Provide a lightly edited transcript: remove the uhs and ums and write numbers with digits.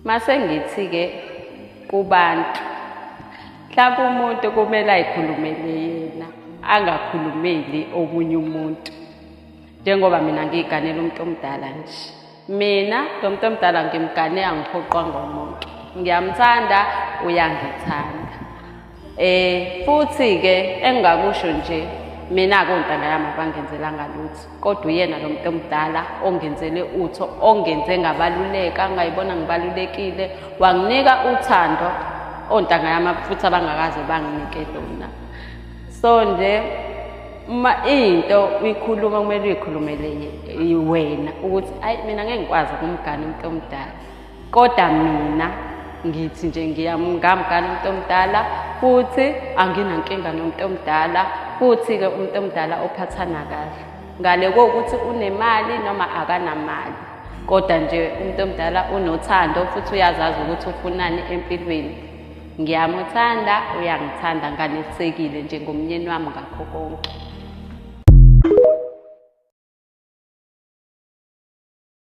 Mase ngithi-ke kubantu, mhlawumbe umuntu kumele ayikhulumele yena, angakhulumeli omunye umuntu. Njengoba mina ngiyiganela umuntu omdala nje. Mina lo muntu omdala ngimgane, angiphoqwanga umuntu. Ngiyamthanda, uyangithanda. Futhi-ke engingakusho nje, mina kontanga yami abangenzelanga lutho. Kodwa uyena lo muntu omdala ongenzele utho, ongenze ngabaluleka, ngayibona ngibalulekile, wanginika uthando ontanga yami futhi abangakaze banginike lona. So nje uma into uyikhuluma kumele uyikhulumele wena ukuthi ayi mina ngeke ngikwazi ukumgana umuntu omdala. Kodwa mina ngithi nje ngamgana umuntu omdala futhi anginankinga nomuntu omdala, futhi-ke umuntu omdala ophathana kahle. Ngale kokuthi unemali noma akanamali. Kodwa nje umuntu omdala unothando futhi uyazazi ukuthi ufunani empilweni. Ngiyamuthanda, uyangithanda, nganelisekile njengomnyeni wami ngakho konke.